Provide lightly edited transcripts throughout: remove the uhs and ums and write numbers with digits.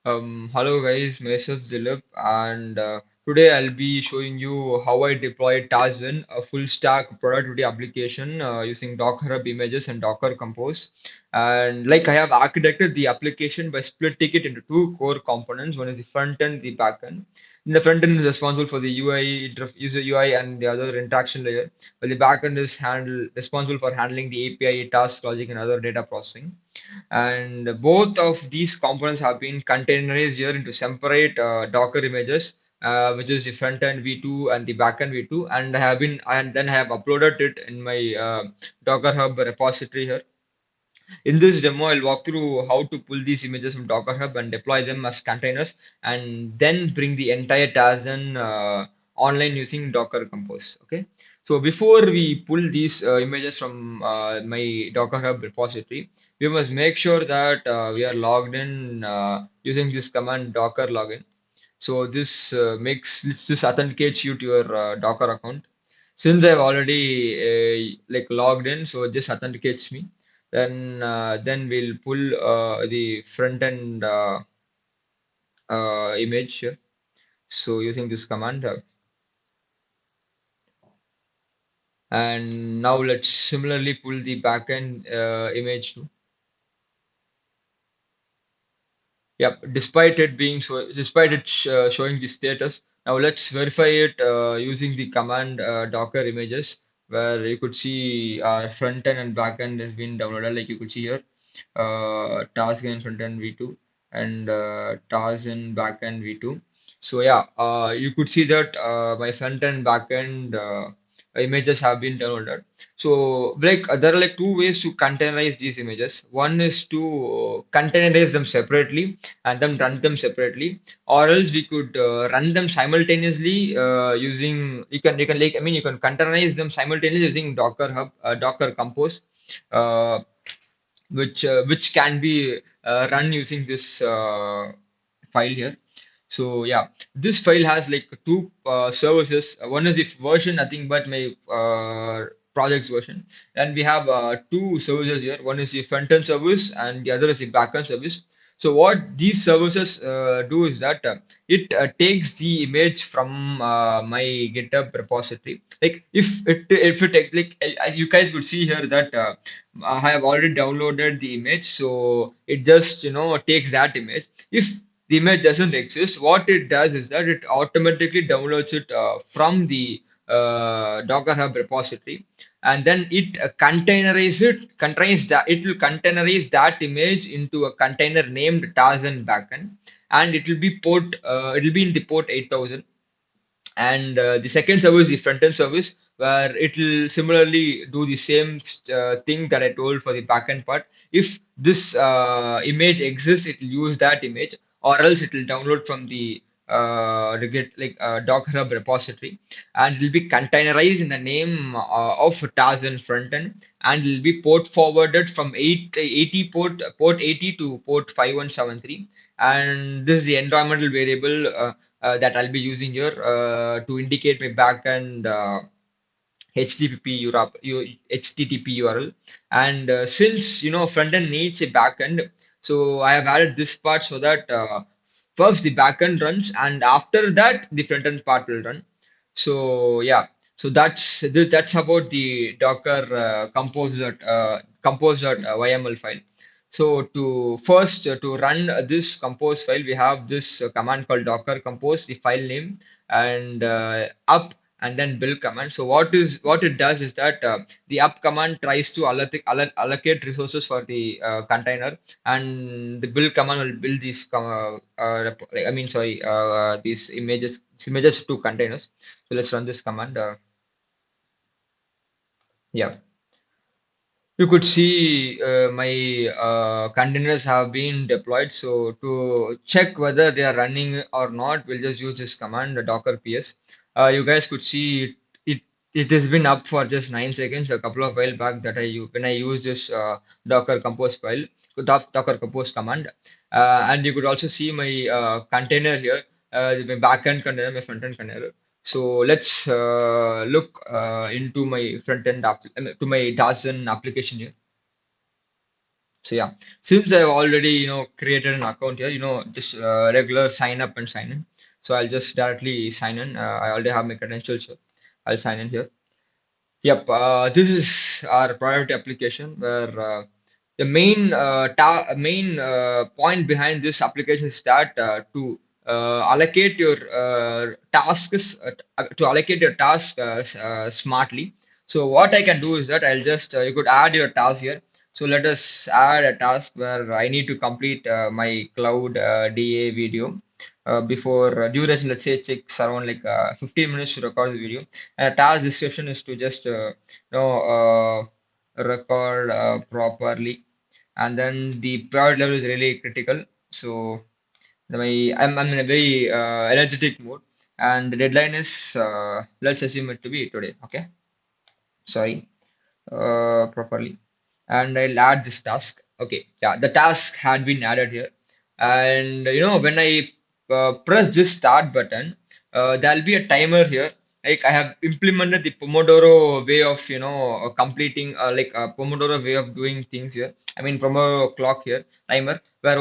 Hello guys, myself Zilip, and today I'll be showing you how I deployed TaskZen, a full stack productivity application using Docker Hub images and Docker Compose. And like I have architected the application by splitting it into two core components. One is the front end, the back end. In the front end is responsible for the UI, user UI, and the other interaction layer, while the back end is responsible for handling the API, task logic, and other data processing. And both of these components have been containerized here into separate Docker images, which is the front end V2 and the back end V2, and then I have uploaded it in my Docker Hub repository here. In this demo, I'll walk through how to pull these images from Docker Hub and deploy them as containers, and then bring the entire Tarzan online using Docker Compose. Okay. So before we pull these images from my Docker Hub repository, we must make sure that we are logged in using this command Docker login. So this authenticates you to your Docker account. Since I've already like logged in, so this authenticates me. Then we'll pull the front end image here. So using this command, and now let's similarly pull the backend image too. Yep, despite it showing the status, now let's verify it using the command Docker images, where you could see our front end and back end has been downloaded, like you could see here, task and front end V2 and task and back end V2. So yeah, you could see that my front end back end images have been downloaded. So, like, there are like two ways to containerize these images. One is to containerize them separately and then run them separately, or else we could run them simultaneously using you can like I mean you can containerize them simultaneously using Docker Hub, Docker Compose, uh, which can be run using this file here. So yeah, this file has like two services. One is the version, nothing but my project's version. And we have two services here. One is the front-end service and the other is the back-end service. So what these services do is that it takes the image from my GitHub repository. Like if it takes like you guys would see here that I have already downloaded the image, so it just takes that image. If the image doesn't exist, what it does is that it automatically downloads it from the Docker Hub repository, and then it it will containerize that image into a container named Tarzan backend, and it will be in the port 8000. And the second service, the front end service, where it will similarly do the same thing that I told for the backend part. If this image exists, it will use that image, or else it will download from the get like Docker Hub repository, and it will be containerized in the name of Tarzan frontend, and it will be port forwarded from 80 port 80 to port 5173, and this is the environmental variable that I'll be using here to indicate my backend HTTP URL. And since frontend needs a backend, so I have added this part so that first the backend runs, and after that the frontend part will run. So yeah, so that's about the Docker compose.yml file. So to run this compose file, we have this command called docker compose, the file name, and up and then build command. So what it does is that the up command tries to allocate resources for the container, and the build command will build these like, I mean sorry these images to containers. So let's run this command. Yeah. You could see my containers have been deployed. So to check whether they are running or not, we'll just use this command, the docker ps. You guys could see it has been up for just 9 seconds, a couple of while back that when I use this docker compose file, docker compose command. And you could also see my container here, my backend container, my front end container. So let's look into my front end to my Dazen application here. So yeah, since I've already, created an account here, just regular sign up and sign in. So I'll just directly sign in. I already have my credentials here. I'll sign in here. Yep, this is our priority application where the main point behind this application is that to allocate your tasks to allocate your task smartly. So what I can do is that I'll just you could add your task here. So let us add a task where I need to complete my cloud DA video before duration. Let's say it takes around like 15 minutes to record the video. And a task description is to just record properly, and then the priority level is really critical. So I'm in a very energetic mood, and the deadline is let's assume it to be today. Okay, sorry, properly. And I'll add this task. Okay, yeah, the task had been added here. And when I press this start button, there'll be a timer here. Like I have implemented the Pomodoro way of, completing, like a Pomodoro way of doing things here. I mean, Pomodoro clock here, timer, where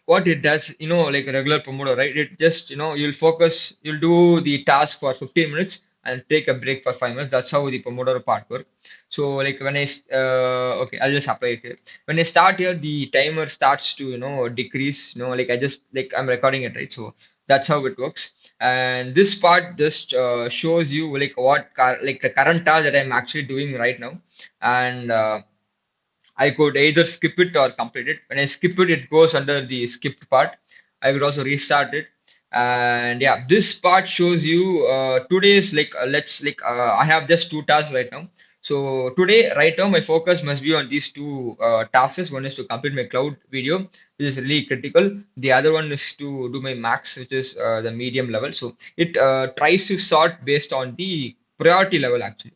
what it does, like a regular Pomodoro, right? It just, you'll focus, you'll do the task for 15 minutes and take a break for 5 minutes. That's how the Pomodoro part works. So like when okay, I'll just apply it here. When I start here, the timer starts to decrease. Like I just like I'm recording it, right? So that's how it works. And this part just shows you like like the current task that I'm actually doing right now, and I could either skip it or complete it. When I skip it, it goes under the skipped part. I could also restart it. And yeah, this part shows you today's like let's like I have just two tasks right now. So today, right now, my focus must be on these two tasks. One is to complete my cloud video, which is really critical. The other one is to do my max, which is the medium level. So it tries to sort based on the priority level actually.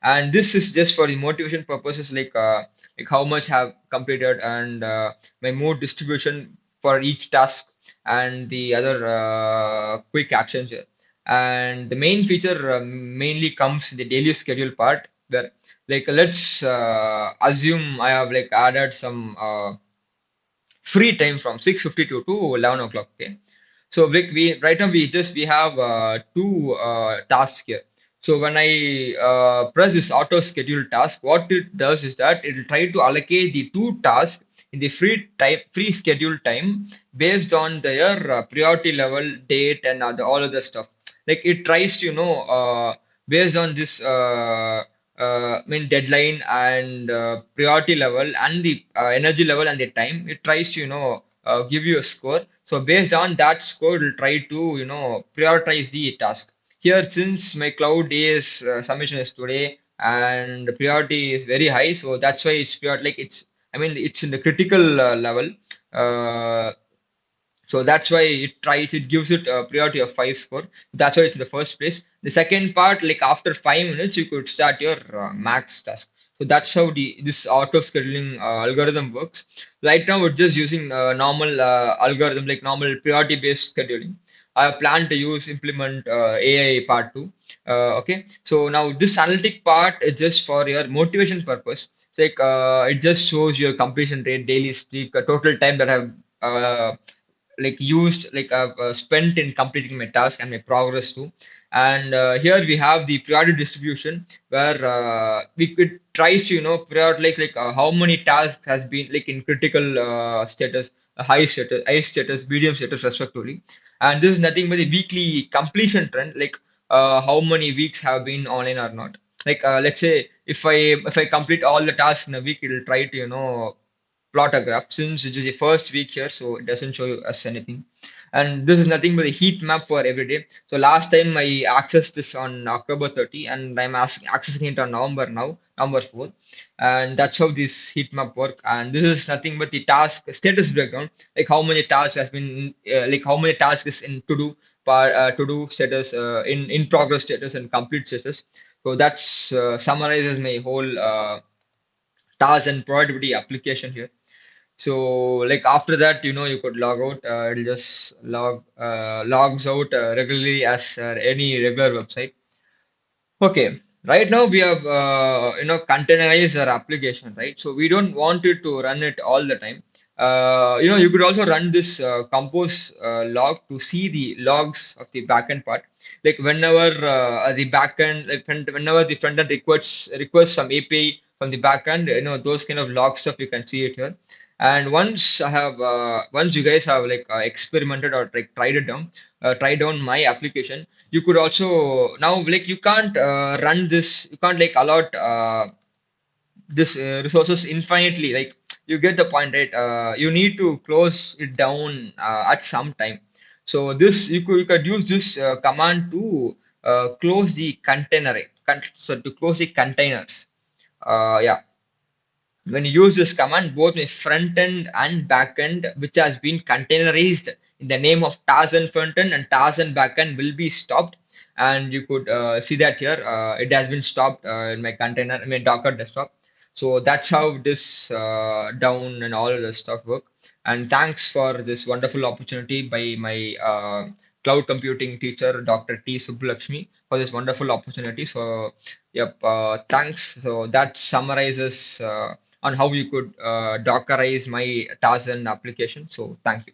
And this is just for the motivation purposes, like how much have completed and my mood distribution for each task and the other quick actions here. And the main feature mainly comes in the daily schedule part where like let's assume I have like added some free time from 6:52 to 11 o'clock. Okay. So we right now we have two tasks here. So when I press this auto schedule task, what it does is that it will try to allocate the two tasks in the free schedule time based on their priority level, date, and all other stuff. Like it tries to based on this deadline and priority level and the energy level and the time. It tries to give you a score. So based on that score, it will try to prioritize the task. Here, since my cloud is submission is today and the priority is very high, so that's why it's prior like it's I mean it's in the critical level. Uh, so that's why it gives it a priority of 5 score. That's why it's in the first place. The second part, like after 5 minutes, you could start your max task. So that's how this auto scheduling algorithm works. Right now, we're just using normal algorithm, like normal priority based scheduling. I plan to implement AI part two. Okay, so now this analytic part is just for your motivation purpose. It's like it just shows your completion rate, daily streak, total time that I've like used like spent in completing my task and my progress too. And here we have the priority distribution where we could tries to prioritize like how many tasks has been like in critical status, high status, medium status respectively. And this is nothing but the weekly completion trend, like how many weeks have been online or not. Like let's say if I complete all the tasks in a week, it'll try to plot a graph. Since it is the first week here, so it doesn't show us anything. And this is nothing but a heat map for every day. So last time I accessed this on October 30, and I'm accessing it on November now, November 4. And that's how this heat map work. And this is nothing but the task status breakdown, like how many tasks has been, like how many tasks is in to do status, in progress status and complete status. So that's summarizes my whole task and productivity application here. So like after that, you could log out. It'll just logs out regularly as any regular website. Okay. Right now we have containerized our application, right? So we don't want it to run it all the time. You could also run this compose log to see the logs of the backend part. Like whenever the backend, like whenever the front end requests some API from the backend, those kind of log stuff you can see it here. And once you guys have like experimented or like tried on my application, you could also now like you can't run this, you can't like allot this resources infinitely. Like you get the point, right? You need to close it down at some time. So this you could use this command to close the so to close the containers. Yeah, when you use this command, both my front end and back end, which has been containerized in the name of TaskZen front end and TaskZen back end, will be stopped. And you could see that here. It has been stopped in my container, in my Docker desktop. So that's how this down and all of the stuff work. And thanks for this wonderful opportunity by my cloud computing teacher, Dr. T. Subbulakshmi, for this wonderful opportunity. So, yep, thanks. So that summarizes on how you could Dockerize my Tarzan application. So thank you.